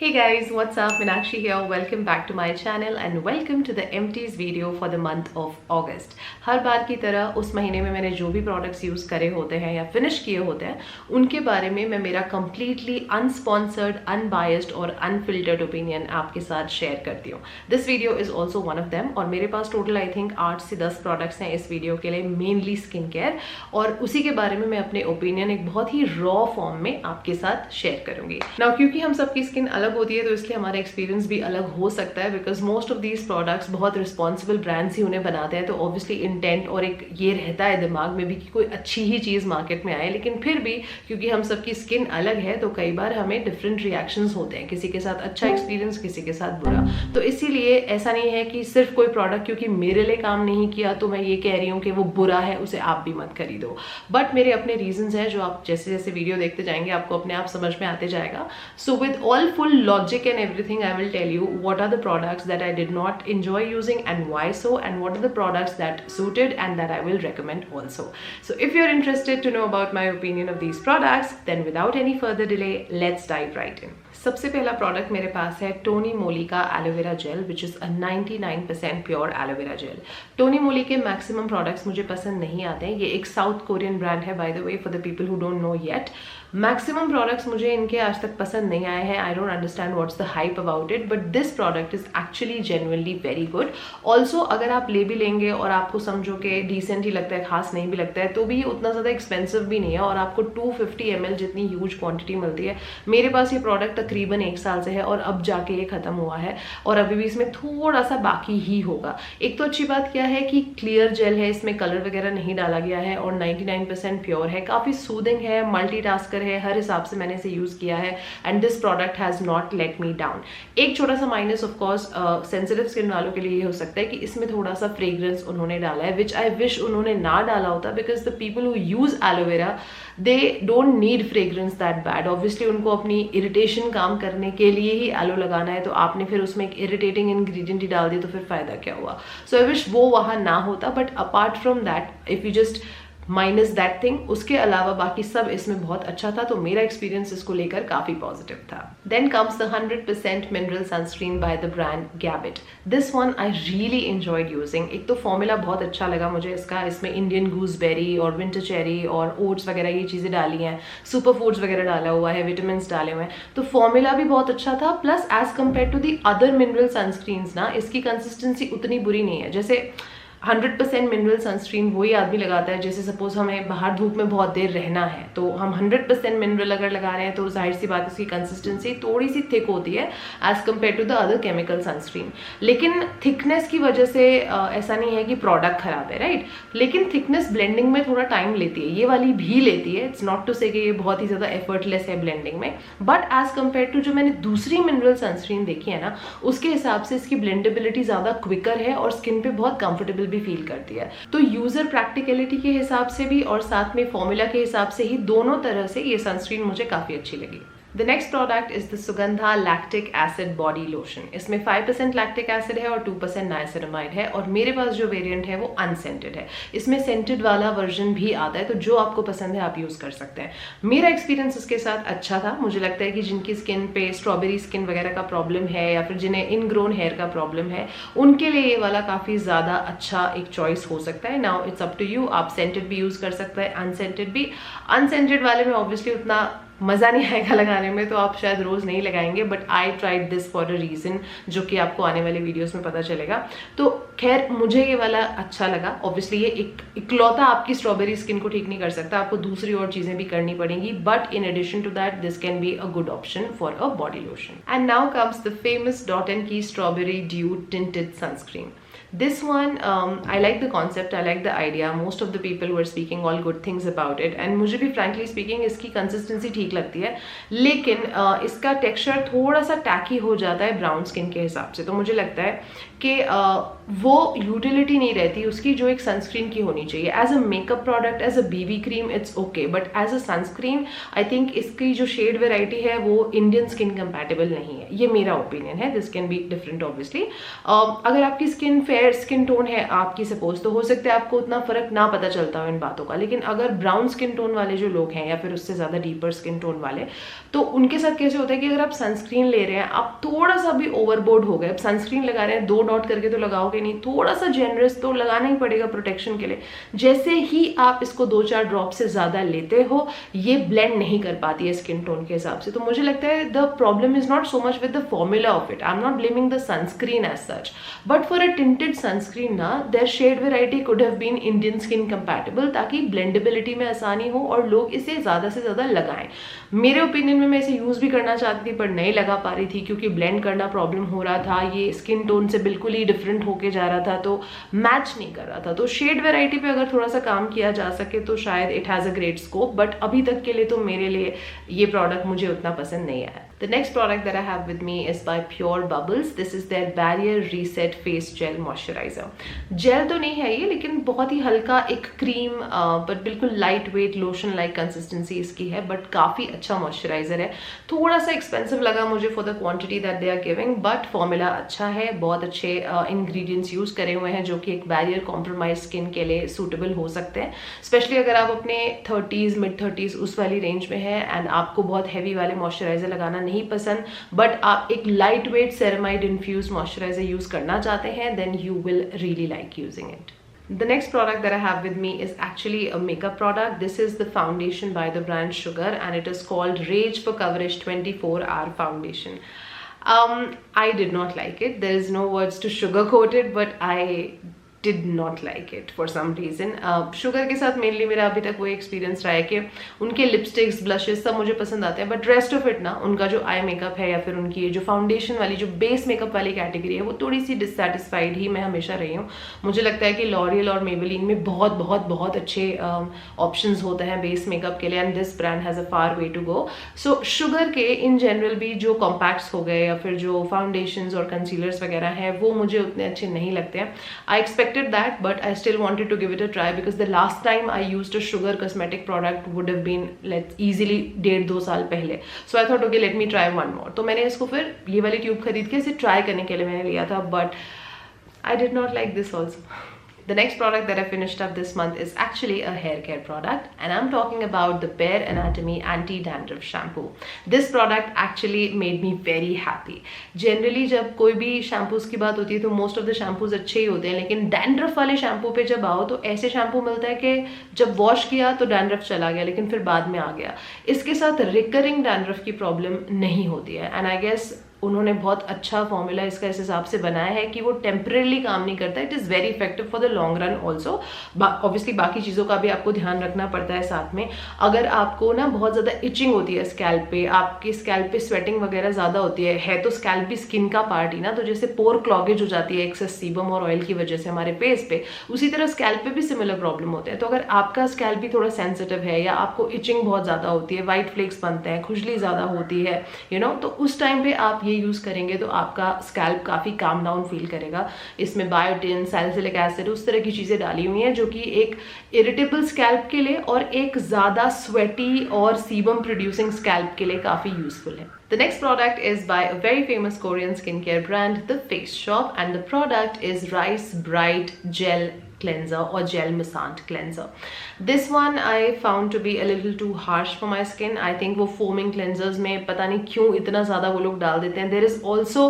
Hey guys, what's up? Meenakshi here. Welcome back to my channel and welcome to the empties video for the month of August. हर बार की तरह उस महीने में मैंने जो भी प्रोडक्ट्स यूज़ करे होते हैं या फिनिश किए होते हैं उनके बारे में मैं मेरा completely unsponsored, unbiased और unfiltered opinion आपके साथ शेयर करती हूँ. This video is also one of them और मेरे पास टोटल I think 8 से 10 प्रोडक्ट्स हैं इस वीडियो के लिए, मेनली स्किन केयर, और उसी के बारे में मैं अपने ओपिनियन एक बहुत ही रॉ फॉर्म में आपके साथ शेयर करूंगी. नाउ क्योंकि हम सबकी स्किन अलग होती है तो इसलिए हमारा एक्सपीरियंस भी अलग हो सकता है, because most of these products बहुत रिस्पॉन्सिबल ब्रांड्स ही उन्हें बनाते हैं, तो ऑब्वियसली इंटेंट और एक ये रहता है दिमाग में भी कि कोई अच्छी ही चीज़ मार्केट में आए. लेकिन फिर भी क्योंकि हम सबकी स्किन अलग है तो कई बार हमें डिफरेंट रिएक्शंस होते हैं, किसी के साथ अच्छा एक्सपीरियंस, किसी के साथ बुरा. तो इसीलिए ऐसा नहीं है कि सिर्फ कोई प्रोडक्ट क्योंकि मेरे लिए काम नहीं किया तो मैं ये कह रही हूँ कि वो बुरा है, उसे आप भी मत खरीदो. बट मेरे अपने रीजंस हैं जो आप जैसे जैसे वीडियो देखते जाएंगे आपको अपने आप समझ में आते जाएगा. So with all full logic and everything, I will tell you what are the products that I did not enjoy using and why so, and what are the products that suited and that I will recommend also. So if you're interested to know about my opinion of these products, then without any further delay, let's dive right in. सबसे पहला product मेरे पास है Tony Moly का aloe vera gel, which is a 99% pure aloe vera gel. Tony Moly के maximum products मुझे पसंद नहीं आते हैं. ये एक साउथ कोरियन ब्रांड है, by the way, for the people who don't know yet. Maximum products मुझे इनके आज तक पसंद नहीं आए हैं. I don't understand what's the hype about it, but this product is actually genuinely very good. Also अगर आप ले भी लेंगे और आपको समझो कि डिसेंट ही लगता है, खास नहीं भी लगता है, तो भी उतना ज़्यादा एक्सपेंसिव भी नहीं है और आपको 250 ml जितनी ह्यूज क्वांटिटी मिलती है. मेरे पास ये प्रोडक्ट तकरीबन 1 साल से है और अब जाके ये खत्म हुआ है और अभी भी इसमें थोड़ा सा बाकी ही होगा. एक तो अच्छी बात क्या है कि क्लियर जेल है, इसमें कलर वगैरह नहीं डाला गया है और 99% प्योर है. काफ़ी सूदिंग है, मल्टीटास्कर है, हर हिसाब से मैंने इसे यूज़ किया है and this product has not let me down. एक छोटा सा minus of course sensitive skin वालों के लिए ये हो सकता है कि इसमें थोड़ा सा फ्रेग्रेंस उन्होंने डाला है, विच आई विश उन्होंने ना डाला होता, because the people who use aloe vera they don't need fragrance that bad. Obviously उनको अपनी इरिटेशन काम करने के लिए ही एलो लगाना है, तो आपने फिर उसमें एक इरिटेटिंग इंग्रेडिएंट ही डाल दिया तो फिर फायदा क्या हुआ. सो आई विश वो वहाँ ना होता. But apart from that, if you just minus that thing, उसके अलावा बाकी सब इसमें बहुत अच्छा था, तो मेरा एक्सपीरियंस इसको लेकर काफ़ी पॉजिटिव था. Then comes the 100% mineral sunscreen by the brand Gabit. This one I really enjoyed using. एक तो फॉर्मूला बहुत अच्छा लगा मुझे इसका. इसमें इंडियन गूसबेरी और विंटर चेरी और ओट्स वगैरह ये चीज़ें डाली हैं, सुपर फूड्स वगैरह डाला हुआ है, विटामिन डाले हुए हैं, तो फॉर्मूला भी बहुत अच्छा था. Plus as compare to the other mineral sunscreens ना, इसकी कंसिस्टेंसी उतनी बुरी नहीं है. जैसे 100% मिनरल सनस्क्रीन वही आदमी लगाता है जैसे सपोज हमें बाहर धूप में बहुत देर रहना है, तो हम 100% मिनरल अगर लगा रहे हैं तो जाहिर सी बात उसकी कंसिस्टेंसी थोड़ी सी थिक होती है as compare to the other chemical sunscreen. लेकिन थिकनेस की वजह से ऐसा नहीं है कि प्रोडक्ट खराब है, राइट. लेकिन थिकनेस ब्लेंडिंग में थोड़ा टाइम लेती है, ये वाली भी लेती है. इट्स नॉट टू से कि ये बहुत ही ज़्यादा एफर्टलेस है ब्लेंडिंग में, बट एज कम्पेयर टू जो मैंने दूसरी मिनरल सनस्क्रीन देखी है ना, उसके हिसाब से इसकी ब्लेंडेबिलिटी ज़्यादा क्विकर है और स्किन पे बहुत कंफर्टेबल भी फील करती है. तो यूजर प्रैक्टिकलिटी के हिसाब से भी और साथ में फॉर्मूला के हिसाब से ही दोनों तरह से ये सनस्क्रीन मुझे काफी अच्छी लगी. The next product is the Sugandha Lactic Acid Body Lotion. इसमें 5% lactic acid है और 2% niacinamide है और मेरे पास जो वेरिएंट है वो अनसेंटेड है. इसमें सेंटेड वाला वर्जन भी आता है, तो जो आपको पसंद है आप यूज़ कर सकते हैं. मेरा एक्सपीरियंस इसके साथ अच्छा था. मुझे लगता है कि जिनकी स्किन पे स्ट्रॉबेरी स्किन वगैरह का प्रॉब्लम है या फिर जिन्हें इनग्रोन हेयर का प्रॉब्लम है, उनके लिए ये वाला काफ़ी ज़्यादा अच्छा एक चॉइस हो सकता है. Now it's up to you, आप सेंटेड भी यूज़ कर सकते हैं, अनसेंटेड भी. अनसेंटेड वाले में ऑब्वियसली उतना मज़ा नहीं आएगा लगाने में, तो आप शायद रोज़ नहीं लगाएंगे, but I tried this for a reason, जो कि आपको आने वाले वीडियोस में पता चलेगा. तो खैर मुझे ये वाला अच्छा लगा. ऑब्वियसली ये इकलौता आपकी स्ट्रॉबेरी स्किन को ठीक नहीं कर सकता, आपको दूसरी और चीज़ें भी करनी पड़ेंगी, but in addition to that this can be a good option for a body lotion. And now comes the famous Dot and Key strawberry dew tinted sunscreen. This one, I like the concept, I like the idea. Most of the people were speaking all good things about it, and मुझे भी frankly speaking इसकी consistency ठीक लगती है, लेकिन इसका texture थोड़ा सा tacky हो जाता है ब्राउन स्किन के हिसाब से. तो मुझे लगता है कि वो यूटिलिटी नहीं रहती उसकी जो एक सनस्क्रीन की होनी चाहिए. As a makeup product, as a BB cream it's okay, but as a sunscreen I think इसकी जो शेड वेराइटी है वो इंडियन स्किन कंपैटिबल नहीं है. ये मेरा ओपिनियन है. This can be different obviously. अगर आपकी skin fair hair skin tone है आपकी सपोज, तो हो सकता है आपको उतना फर्क ना पता चलता हो इन बातों का, लेकिन अगर ब्राउन स्किन टोन वाले जो लोग हैं या फिर उससे ज्यादा डीपर स्किन टोन वाले, तो उनके साथ कैसे होता है कि अगर आप सनस्क्रीन ले रहे हैं, आप थोड़ा सा भी ओवरबोर्ड हो गए, अब सनस्क्रीन लगा रहे हैं 2 डॉट करके तो लगाओगे नहीं, थोड़ा सा जेनरस तो लगाना ही पड़ेगा प्रोटेक्शन के लिए। जैसे ही आप इसको 2-4 ड्रॉप से ज्यादा लेते हो, ये ब्लेंड नहीं कर पाती है स्किन टोन के हिसाब से। तो मुझे लगता है the problem is not so much with the formula of it, I am not blaming the sunscreen as such, but for a tinted sunscreen ना, there shade variety could have been Indian skin compatible, ताकि blendability में आसानी हो और लोग इसे ज्यादा से ज्यादा लगाएं। मेरे ओपिनियन में मैं इसे यूज भी करना चाहती थी पर नहीं लगा पा रही थी, क्योंकि ब्लेंड करना प्रॉब्लम हो रहा था, ये स्किन टोन से बिल्कुल ही डिफरेंट होके जा रहा था, तो मैच नहीं कर रहा था। तो शेड वेराइटी पे अगर थोड़ा सा काम किया जा सके तो शायद it has a great scope, but अभी तक के लिए तो मेरे लिए ये प्रोडक्ट मुझे उतना पसंद नहीं आया। The next product that I have with me is by Pure Bubbles. This is their Barrier Reset Face Gel Moisturizer. Gel तो नहीं है ये, लेकिन बहुत ही हल्का एक क्रीम, बट बिल्कुल light weight lotion like consistency इसकी है, बट काफी अच्छा मॉइस्चराइजर है। थोड़ा सा एक्सपेंसिव लगा मुझे for the quantity that they are giving, but formula अच्छा है, बहुत अच्छे इंग्रेडिएंट्स यूज करे हुए हैं जो कि एक बैरियर कॉम्प्रोमाइज स्किन के लिए सूटेबल हो सकते हैं, स्पेशली अगर आप अपने 30s मिड 30s उस वाली रेंज में है एंड आपको बहुत हैवी वाले मॉइस्चराइजर लगाना नहीं पसंद, बट आप एक light weight ceramide infuse moisturizer use करना चाहते हैं, then you will really like using it. The next product that I have with me is actually a makeup product. This is the foundation by the brand Sugar and it is called Rage for Coverage 24-Hour Foundation. I did not like it. There is no words to sugarcoat it, but I did not like it for some reason. Sugar के साथ mainly मेरा अभी तक वही experience रहा है कि उनके लिपस्टिक्स ब्लशेस सब मुझे पसंद आते हैं, बट रेस्ट ऑफ इट ना, उनका जो आई मेकअप है या फिर उनकी ये जो फाउंडेशन वाली जो बेस मेकअप वाली कैटेगरी है, वो थोड़ी सी डिससेटिस्फाइड ही मैं हमेशा रही हूँ। मुझे लगता है कि लॉरियल और मेबेलिन में बहुत बहुत बहुत अच्छे ऑप्शंस होते हैं बेस मेकअप के लिए, and this brand has a far way to go. So Sugar के इन जनरल भी जो कॉम्पैक्ट्स हो गए या फिर जो फाउंडेशंस और कंसीलर्स वगैरह हैं, वो मुझे उतने अच्छे नहीं लगते हैं। I expected that, but I still wanted to give it a try because the last time I used a Sugar cosmetic product would have been let's easily 1.5-2 साल पहले. So I thought okay let me try one more. तो मैंने इसको फिर ये वाली tube खरीद के इसे ट्राई करने के लिए मैंने लिया था, but I did not like this also. The next product that I finished up this month is actually a hair care product, and I'm talking about the Bare Anatomy Anti-Dandruff Shampoo. This product actually made me very happy. Generally जब कोई भी shampoos की बात होती है तो most of the shampoos अच्छे ही होते हैं, लेकिन डैंड्रफ वाले शैम्पू पे जब आओ तो ऐसे शैम्पू मिलता है कि जब वॉश किया तो डैंड्रफ चला गया लेकिन फिर बाद में आ गया। इसके साथ रिकरिंग डैंड्रफ की प्रॉब्लम नहीं होती है, एंड आई गेस उन्होंने बहुत अच्छा फॉर्मूला इसका इस हिसाब से बनाया है कि वो टेम्परेली काम नहीं करता, it is very effective for the long run also. Obviously बाकी चीज़ों का भी आपको ध्यान रखना पड़ता है साथ में। अगर आपको ना बहुत ज़्यादा इचिंग होती है स्कैल्प पे, आपके स्कैल्प पे स्वेटिंग वगैरह ज़्यादा होती है तो स्कैल्प भी स्किन का पार्ट ही ना, तो जैसे पोर क्लॉगेज हो जाती है एक्सेस सीबम और ऑयल की वजह से हमारे फेस पे, उसी तरह स्कैल्प पे भी सिमिलर प्रॉब्लम होते हैं। तो अगर आपका स्कैल्प भी थोड़ा सेंसिटिव है या आपको इचिंग बहुत ज़्यादा होती है, वाइट फ्लेक्स बनते हैं, खुजली ज़्यादा होती है तो उस टाइम पे आप ये यूज़ करेंगे तो आपका स्कैल्प काफी काम डाउन फील करेगा। इसमें बायोटिन, सैलिसिलिक एसिड, उस तरह की चीजें डाली हुई हैं जो कि एक इरिटेबल स्कैल्प के लिए और एक ज्यादा स्वेटी और सीबम प्रोड्यूसिंग स्कैल्प के लिए काफी यूजफुल है। The next product is by a very famous Korean skincare brand, The Face Shop, and the product is Rice Bright Gel cleanser or gel massant cleanser. This one I found to be a little too harsh for my skin. I think वो foaming cleansers में पता नहीं क्यों इतना ज़्यादा वो लोग डाल देते हैं. There is also,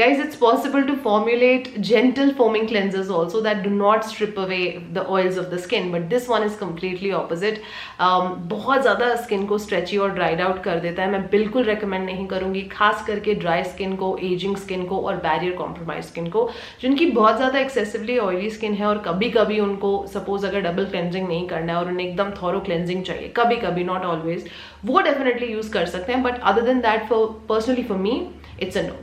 guys, it's possible to formulate gentle foaming cleansers also that do not strip away the oils of the skin, but this one is completely opposite. बहुत ज़्यादा skin को stretchy और dried out कर देता है. मैं बिल्कुल recommend नहीं करूँगी, खास करके dry skin को, aging skin को और barrier compromised skin को, जिनकी बहुत ज़्यादा excessively oily skin है और कभी कभी उनको सपोज अगर डबल क्लेंजिंग नहीं करना है और उन्हें एकदम थॉरो क्लेंजिंग चाहिए, कभी कभी, नॉट ऑलवेज, वो डेफिनेटली यूज कर सकते हैं, but other than that personally for me it's a no.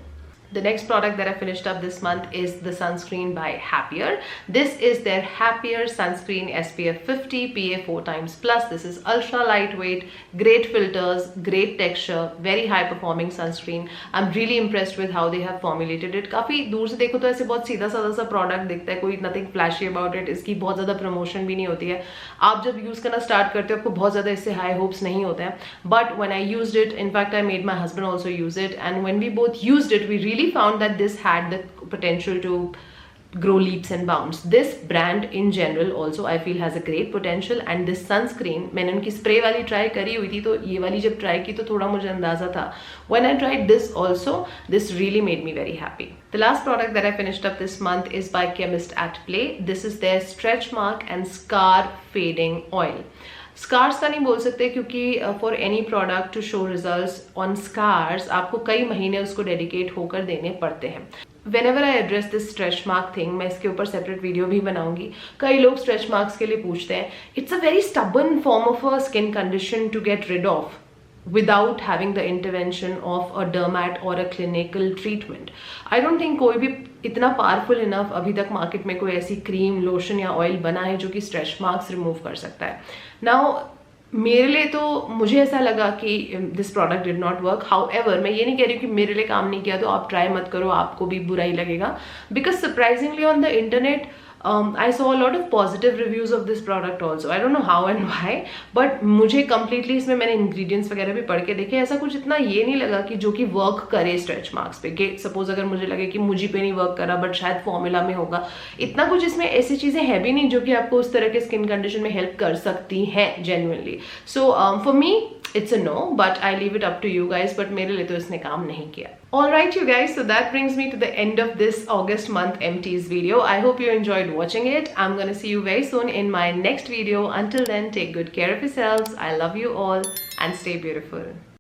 The next product that I finished up this month is the sunscreen by Happier. This is their Happier sunscreen SPF 50 PA 4x+. This is ultra lightweight, great filters, great texture, very high performing sunscreen. I'm really impressed with how they have formulated it. काफी दूर से देखो तो ऐसे बहुत सीधा साधा सा प्रोडक्ट दिखता है, कोई nothing flashy about it. इसकी बहुत ज्यादा प्रमोशन भी नहीं होती है. आप जब यूज करना स्टार्ट करते हो आपको बहुत ज्यादा इससे हाई होप्स नहीं होते हैं, but when I used it, in fact I made my husband also use it, and when we both used it we really found that this had the potential to grow leaps and bounds. This brand in general also I feel has a great potential, and this sunscreen मैंने उनकी spray वाली try करी हुई थी, तो ये वाली जब ट्राई की तो थोड़ा मुझे अंदाजा था. When I tried this also, this really made me very happy. The last product that I finished up this month is by Chemist at Play. This is their Stretch Mark and Scar Fading Oil. Scars का नहीं बोल सकते क्योंकि for any product to show results on scars आपको कई महीने उसको dedicate होकर देने पड़ते हैं. Whenever I address this stretch mark thing, मैं इसके ऊपर सेपरेट वीडियो भी बनाऊंगी. कई लोग स्ट्रेच मार्क्स के लिए पूछते हैं. It's a very stubborn form of a skin condition to get rid of without having the intervention of a dermat or a clinical treatment. I don't think कोई भी इतना powerful enough अभी तक market में कोई ऐसी क्रीम, लोशन या oil बना है जो कि स्ट्रेच मार्क्स रिमूव कर सकता है. नाउ मेरे लिए तो मुझे ऐसा लगा कि this product did not work. However मैं ये नहीं कह रही हूँ कि मेरे लिए काम नहीं किया तो आप ट्राई मत करो, आपको भी बुरा ही लगेगा. Because surprisingly on the internet I saw a lot of positive reviews of this product also. I don't know how and why, but मुझे completely इसमें मैंने ingredients वगैरह भी पढ़ के देखे, ऐसा कुछ इतना ये नहीं लगा कि जो कि वर्क करे स्ट्रेच मार्क्स पे. कि सपोज अगर मुझे लगे कि मुझे पे नहीं वर्क करा बट शायद फॉर्मूला में होगा, इतना कुछ इसमें ऐसी चीजें है भी नहीं जो कि आपको उस तरह के स्किन कंडीशन में हेल्प कर सकती हैं genuinely. So for me it's a no, but I leave it up to you guys. But मेरे लिए तो इसने काम नहीं किया. Alright you guys, so that brings me to the end of this August month empties video. I hope you enjoyed watching it. I'm gonna see you very soon in my next video. Until then, take good care of yourselves. I love you all and stay beautiful.